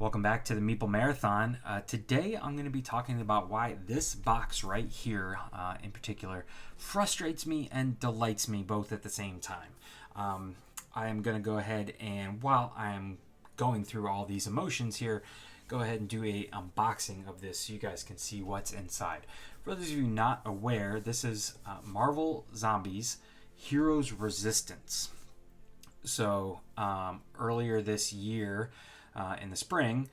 Welcome back to the Meeple Marathon. Today I'm going to be talking about why this box right here in particular frustrates me and delights me both at the same time. I am going to go ahead and, while I'm going through all these emotions here, go ahead and do a unboxing of this so you guys can see what's inside. For those of you not aware, this is Marvel Zombies Heroes Resistance. So earlier this year, in the spring,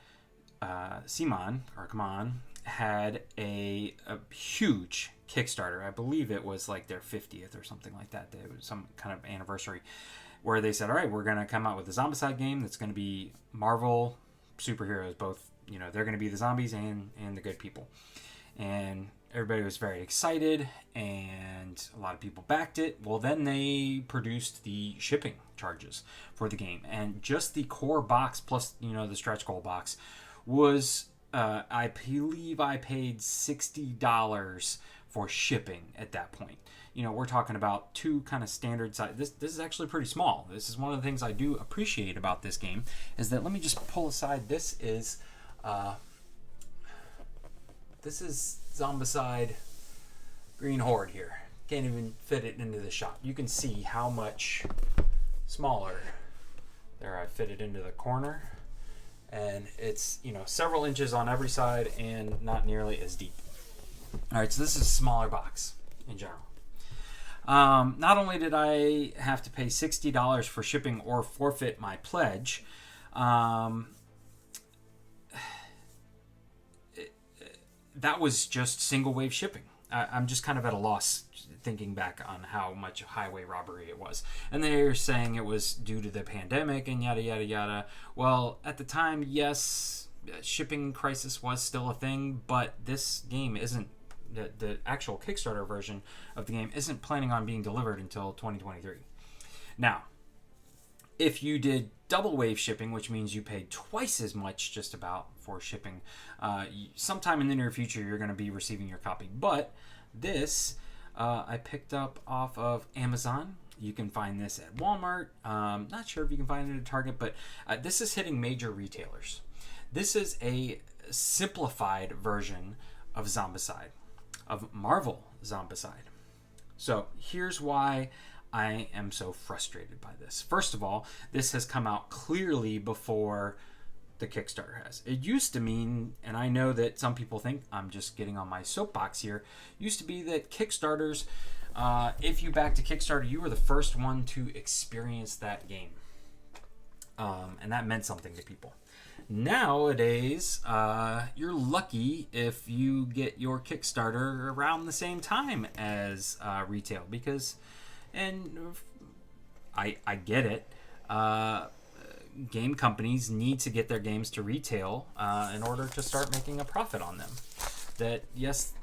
CMON, had a huge Kickstarter. I believe it was like their 50th or something like that. It was some kind of anniversary where they said, all right, we're going to come out with a Zombicide game that's going to be Marvel superheroes. Both, they're going to be the zombies and the good people. And everybody was very excited, and a lot of people backed it. Well, then they produced the shipping charges for the game, and just the core box plus the stretch goal box was I believe I paid $60 for shipping at that point. We're talking about two kind of standard size. This is actually pretty small. This is one of the things I do appreciate about this game, is that, let me just pull aside, this is Zombicide Green Horde here. Can't even fit it into the shop. You can see how much smaller. There, I fit it into the corner, and it's several inches on every side and not nearly as deep. All right, so this is a smaller box in general. Not only did I have to pay $60 for shipping or forfeit my pledge, that was just single wave shipping. I'm just kind of at a loss thinking back on how much highway robbery it was. And they're saying it was due to the pandemic and yada, yada, yada. Well, at the time, yes, shipping crisis was still a thing, but this game isn't, the actual Kickstarter version of the game isn't planning on being delivered until 2023. Now, if you did double wave shipping, which means you paid twice as much just about for shipping, sometime in the near future you're going to be receiving your copy. But this I picked up off of Amazon. You can find this at Walmart. Not sure if you can find it at Target, but this is hitting major retailers. This is a simplified version of Zombicide, of Marvel Zombicide. So here's why I am so frustrated by this. First of all, this has come out clearly before the Kickstarter has. It used to mean, and I know that some people think I'm just getting on my soapbox here, used to be that Kickstarters, if you backed a Kickstarter, you were the first one to experience that game. And that meant something to people. Nowadays, you're lucky if you get your Kickstarter around the same time as retail, because, and I get it, game companies need to get their games to retail in order to start making a profit on them. That, yes,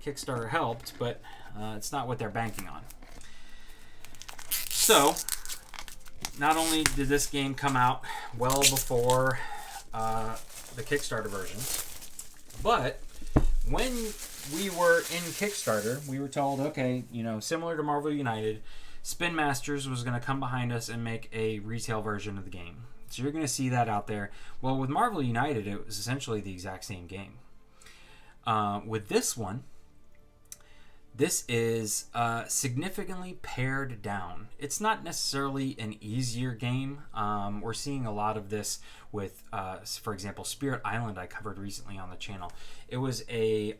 Kickstarter helped, but it's not what they're banking on. So, not only did this game come out well before the Kickstarter version, but when we were in Kickstarter, we were told, okay, similar to Marvel United, SpinMasters was going to come behind us and make a retail version of the game. So you're going to see that out there. Well, with Marvel United, it was essentially the exact same game. With this one, this is significantly pared down. It's not necessarily an easier game. We're seeing a lot of this with, for example, Spirit Island I covered recently on the channel. It was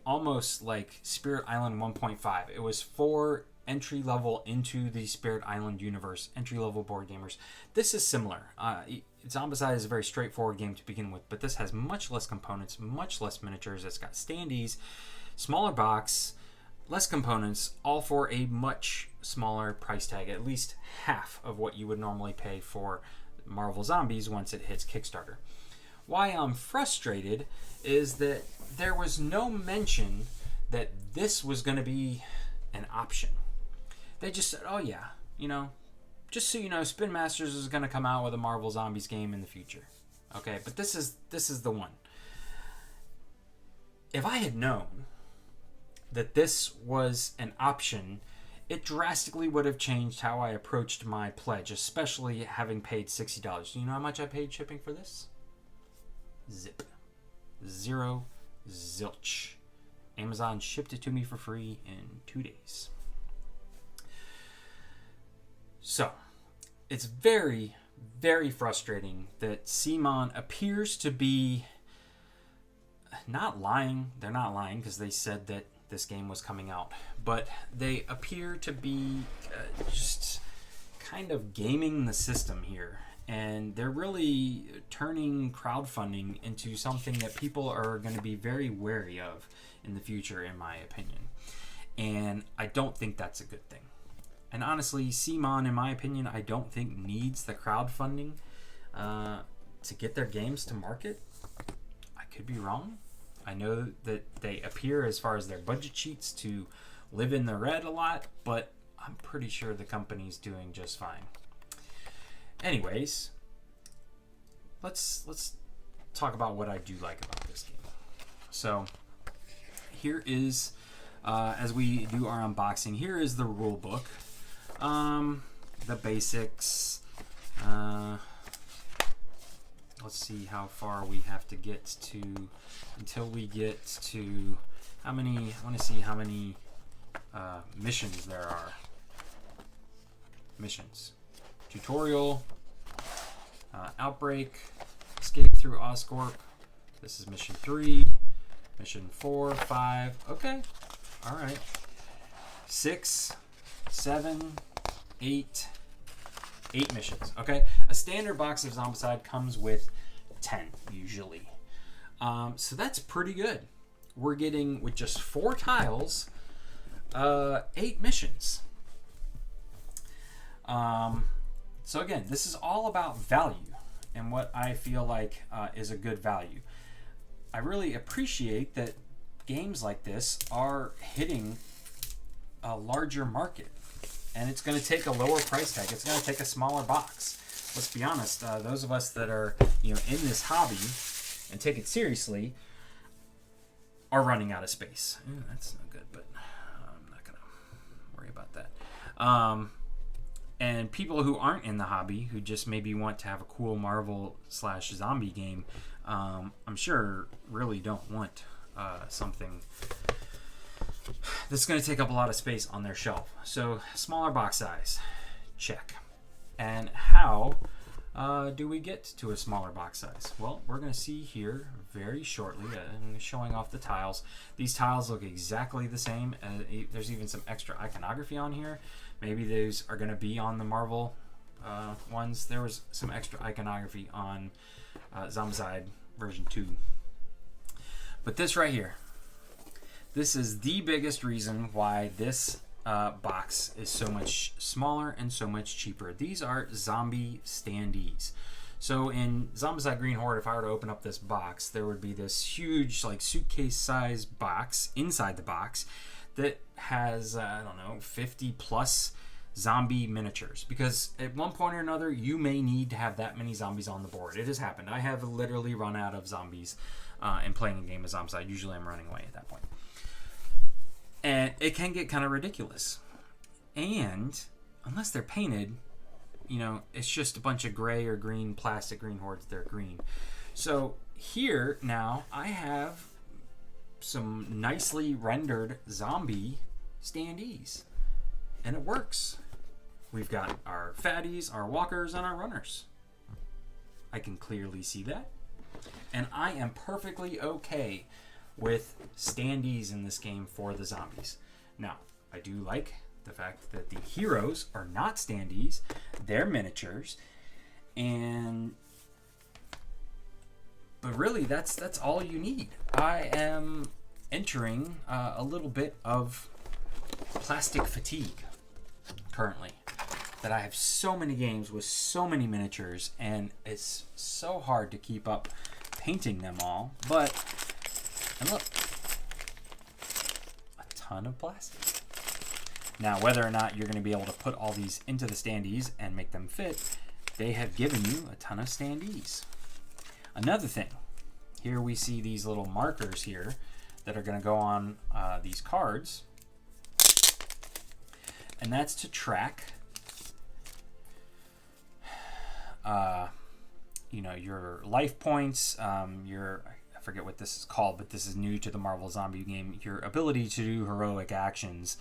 almost like Spirit Island 1.5. It was for entry level into the Spirit Island universe, entry level board gamers. This is similar. Zombicide is a very straightforward game to begin with, but this has much less components, much less miniatures. It's got standees, smaller box, less components, all for a much smaller price tag, at least half of what you would normally pay for Marvel Zombies once it hits Kickstarter. Why I'm frustrated is that there was no mention that this was going to be an option. They just said, oh yeah, just so you know, SpinMasters is going to come out with a Marvel Zombies game in the future. Okay, but this is the one. If I had known that this was an option, it drastically would have changed how I approached my pledge, especially having paid $60. Do you know how much I paid shipping for this? zip. Zero zilch. Amazon shipped it to me for free in 2 days. So, it's very, very frustrating that CMON appears to be not lying. They're not lying because they said that this game was coming out. But they appear to be just kind of gaming the system here. And they're really turning crowdfunding into something that people are going to be very wary of in the future, in my opinion. And I don't think that's a good thing. And honestly, CMON, in my opinion, I don't think needs the crowdfunding to get their games to market. I could be wrong. I know that they appear, as far as their budget sheets, to live in the red a lot, but I'm pretty sure the company's doing just fine. Anyways, let's talk about what I do like about this game. So here is, as we do our unboxing, here is the rule book. The basics. Let's see how far we have to get to until we get to how many. I want to see how many missions there are. Missions. Tutorial. Outbreak. Escape through Oscorp. This is mission 3. Mission 4, 5. Okay. All right. 6, 7, 8. 8 missions. Okay. A standard box of Zombicide comes with 10 usually. So that's pretty good. We're getting, with just 4 tiles, 8 missions. So again, this is all about value and what I feel like is a good value. I really appreciate that games like this are hitting a larger market, and it's going to take a lower price tag. It's going to take a smaller box. Let's be honest, those of us that are in this hobby and take it seriously are running out of space. That's not good, but I'm not going to worry about that. And people who aren't in the hobby, who just maybe want to have a cool Marvel/zombie game, I'm sure really don't want something that's going to take up a lot of space on their shelf. So smaller box size, check. And how do we get to a smaller box size? Well, we're going to see here very shortly, showing off the tiles. These tiles look exactly the same. There's even some extra iconography on here. Maybe those are going to be on the Marvel ones. There was some extra iconography on Zombicide version 2. But this right here, this is the biggest reason why this box is so much smaller and so much cheaper. These are zombie standees. So in Zombicide Green Horde, if I were to open up this box, there would be this huge, like, suitcase-sized box inside the box that has, 50 plus zombie miniatures. Because at one point or another, you may need to have that many zombies on the board. It has happened. I have literally run out of zombies in playing a game of Zombicide. Usually I'm running away at that point. And it can get kind of ridiculous. And unless they're painted, it's just a bunch of gray or green plastic Green Hordes. They're green. So here now I have some nicely rendered zombie standees. And it works. We've got our fatties, our walkers, and our runners. I can clearly see that. And I am perfectly okay with standees in this game for the zombies. Now, I do like the fact that the heroes are not standees. They're miniatures. But really, that's all you need. I am entering a little bit of plastic fatigue currently. That I have so many games with so many miniatures, and it's so hard to keep up painting them all. And look, a ton of plastic. Now, whether or not you're going to be able to put all these into the standees and make them fit, they have given you a ton of standees. Another thing, here we see these little markers here that are going to go on these cards. And that's to track, your life points, your, I forget what this is called, but this is new to the Marvel Zombie game, your ability to do heroic actions.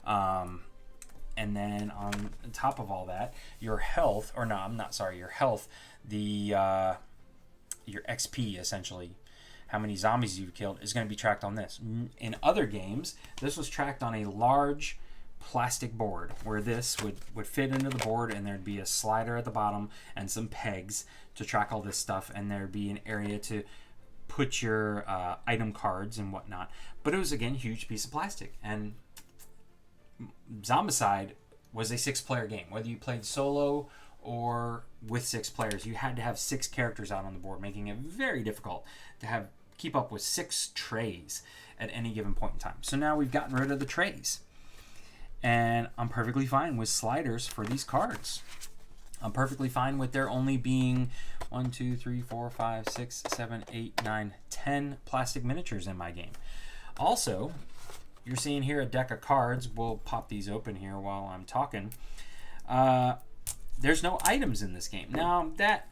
And then on top of all that, your health, or no, I'm not sorry, your health, your XP essentially, how many zombies you've killed, is going to be tracked on this. In other games, this was tracked on a large plastic board where this would fit into the board, and there'd be a slider at the bottom and some pegs to track all this stuff, and there'd be an area to put your item cards and whatnot. But it was, again, a huge piece of plastic. And Zombicide was a 6-player game. Whether you played solo or with 6 players, you had to have 6 characters out on the board, making it very difficult to keep up with 6 trays at any given point in time. So now we've gotten rid of the trays, and I'm perfectly fine with sliders for these cards. I'm perfectly fine with there only being 1, 2, 3, 4, 5, 6, 7, 8, 9, 10 plastic miniatures in my game. Also, you're seeing here a deck of cards. We'll pop these open here while I'm talking. There's no items in this game. Now that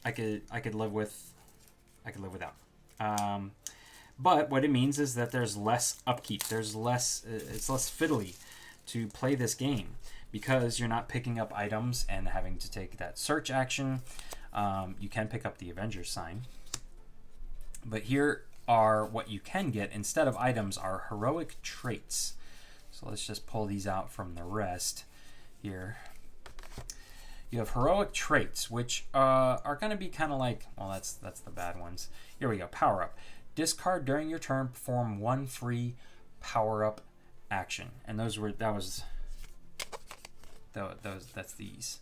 I could live with, I could live without. But what it means is that there's less upkeep. It's less fiddly to play this game because you're not picking up items and having to take that search action. You can pick up the Avengers sign, but here are what you can get instead of items are heroic traits. So let's just pull these out from the rest here. You have heroic traits, which are going to be kind of like, well, that's the bad ones. Here we go. Power up. Discard during your turn. Perform 1 free power up action. And that's these.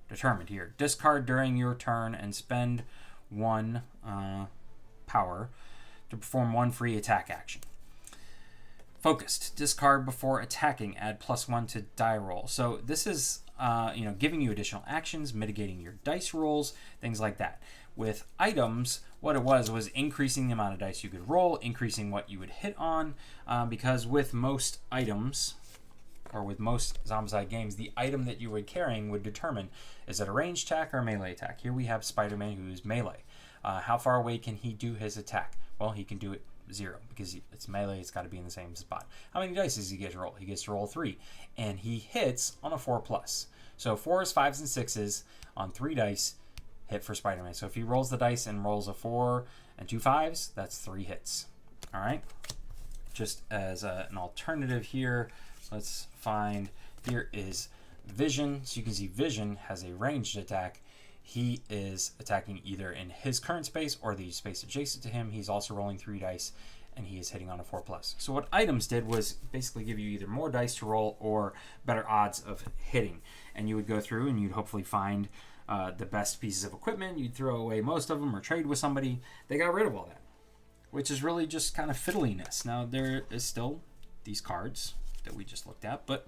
Determined here. Discard during your turn and spend 1 power to perform 1 free attack action. Focused. Discard before attacking. Add +1 to die roll. So this is giving you additional actions, mitigating your dice rolls, things like that. With items, what it was increasing the amount of dice you could roll, increasing what you would hit on, because with most items, or with most Zombicide games, the item that you were carrying would determine, is it a ranged attack or a melee attack? Here we have Spider-Man, who's melee. How far away can he do his attack? Well, he can do it 0, because it's melee, it's got to be in the same spot. How many dice does he get to roll? He gets to roll 3, and he hits on a 4+. So 4s, 5s, and 6s on 3 dice hit for Spider-Man. So if he rolls the dice and rolls a 4 and 2 5s, that's 3 hits. All right? Just as an alternative here, let's find, here is Vision. So you can see Vision has a ranged attack. He is attacking either in his current space or the space adjacent to him. He's also rolling 3 dice, and he is hitting on a 4+. So what items did was basically give you either more dice to roll or better odds of hitting. And you would go through and you'd hopefully find the best pieces of equipment. You'd throw away most of them or trade with somebody. They got rid of all that, which is really just kind of fiddliness. Now there is still these cards that we just looked at, but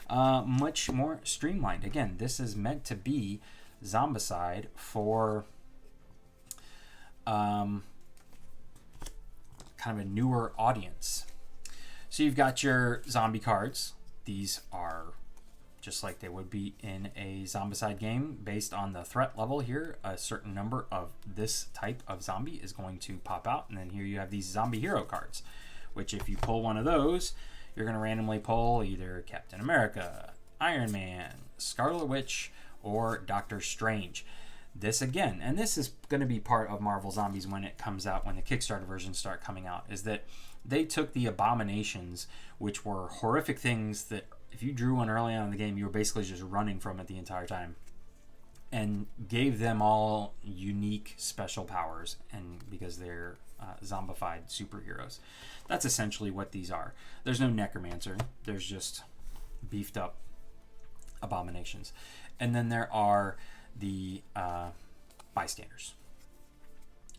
much more streamlined. Again, this is meant to be Zombicide for kind of a newer audience. So you've got your zombie cards. These are just like they would be in a Zombicide game based on the threat level here. A certain number of this type of zombie is going to pop out, and then here you have these zombie hero cards, which if you pull one of those, you're going to randomly pull either Captain America, Iron Man, Scarlet Witch, or Doctor Strange. This again, and this is going to be part of Marvel Zombies when it comes out, when the Kickstarter versions start coming out, is that they took the abominations, which were horrific things that if you drew one early on in the game, you were basically just running from it the entire time, and gave them all unique special powers, and because they're zombified superheroes. That's essentially what these are. There's no necromancer. There's just beefed up abominations. And then there are the bystanders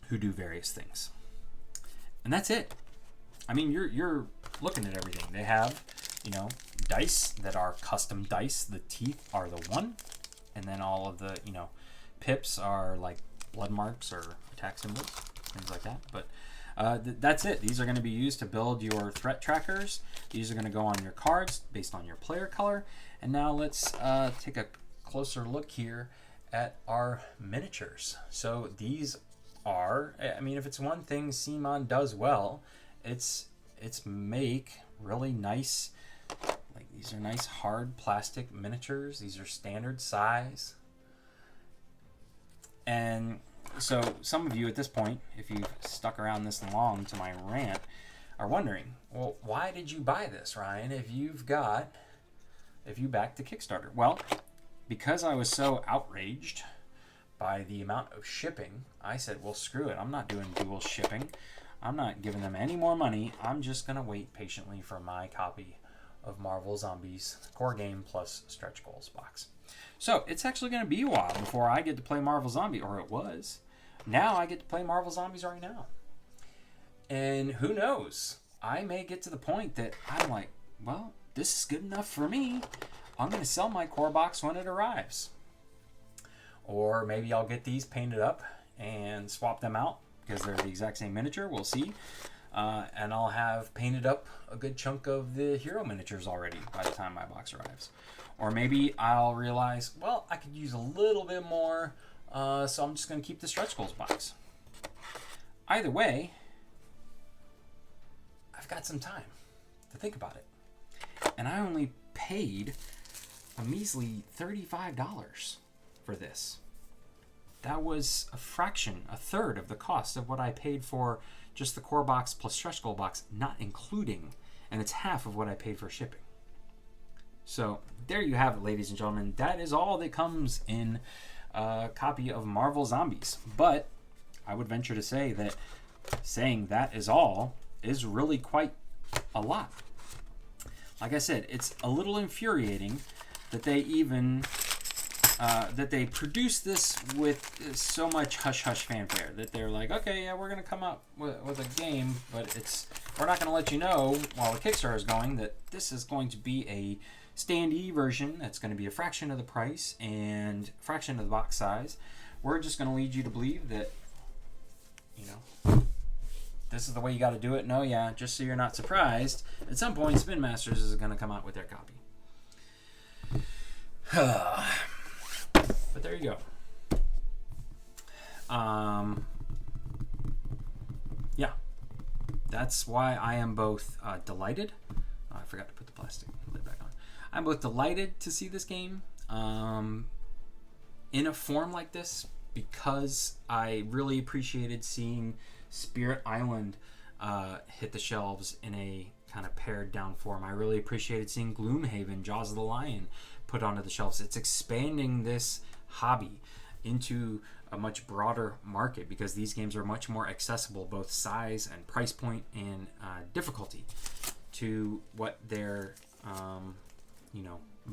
who do various things. And that's it. I mean, you're looking at everything. They have, dice that are custom dice. The teeth are the 1. And then all of the, pips are like blood marks or attack symbols, things like that. But That's it. These are going to be used to build your threat trackers. These are going to go on your cards based on your player color. And now let's take a closer look here at our miniatures. So these are, I mean, if it's one thing CMON does well, it's make really nice, like these are nice hard plastic miniatures. These are standard size. And so some of you at this point, if you've stuck around this long to my rant, are wondering, well, why did you buy this, Ryan, if you backed the Kickstarter? Well, because I was so outraged by the amount of shipping, I said, well, screw it. I'm not doing dual shipping. I'm not giving them any more money. I'm just going to wait patiently for my copy of Marvel Zombies core game plus stretch goals box. So it's actually going to be a while before I get to play Marvel Zombie, or it was. Now I get to play Marvel Zombies right now. And who knows? I may get to the point that I'm like, well, this is good enough for me. I'm going to sell my core box when it arrives. Or maybe I'll get these painted up and swap them out because they're the exact same miniature. We'll see. And I'll have painted up a good chunk of the Hero miniatures already by the time my box arrives. Or maybe I'll realize, well, I could use a little bit more, so I'm just going to keep the stretch goals box. Either way, I've got some time to think about it. And I only paid a measly $35 for this. That was a third of the cost of what I paid for just the core box plus stretch goal box, not including, and it's half of what I paid for shipping. So there you have it, ladies and gentlemen. That is all that comes in a copy of Marvel Zombies. But I would venture to say that saying that is all is really quite a lot. Like I said, it's a little infuriating that they even that they produce this with so much hush-hush fanfare, that they're like, okay, yeah, we're going to come up with a game, but we're not going to let you know while the Kickstarter is going that this is going to be a standee version that's going to be a fraction of the price and a fraction of the box size. We're just going to lead you to believe that, you know, this is the way you got to do it. No, yeah, just so you're not surprised, at some point SpinMasters is going to come out with their copy. But there you go. Yeah, that's why I am both delighted. Oh, I forgot to put the plastic lid back on. I'm both delighted to see this game in a form like this, because I really appreciated seeing Spirit Island hit the shelves in a kind of pared down form. I really appreciated seeing Gloomhaven, Jaws of the Lion, put onto the shelves. It's expanding this hobby into a much broader market, because these games are much more accessible, both size and price point and difficulty, to what their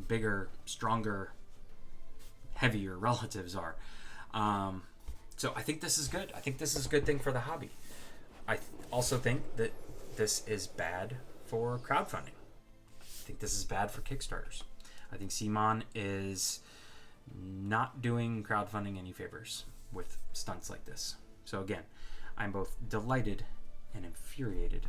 bigger, stronger, heavier relatives are. So I think this is good. I think this is a good thing for the hobby. I also think that this is bad for crowdfunding. I think this is bad for Kickstarters. I think CMON is not doing crowdfunding any favors with stunts like this. So again, I'm both delighted and infuriated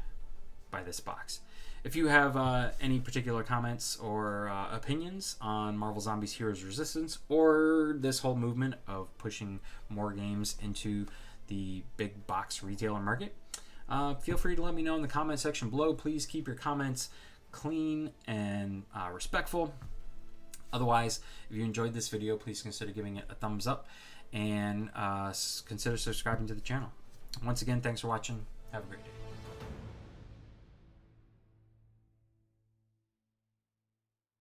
by this box. If you have any particular comments or opinions on Marvel Zombies Heroes Resistance, or this whole movement of pushing more games into the big box retailer market, feel free to let me know in the comment section below. Please keep your comments clean and respectful. Otherwise, if you enjoyed this video, please consider giving it a thumbs up and consider subscribing to the channel. Once again, thanks for watching. Have a great day.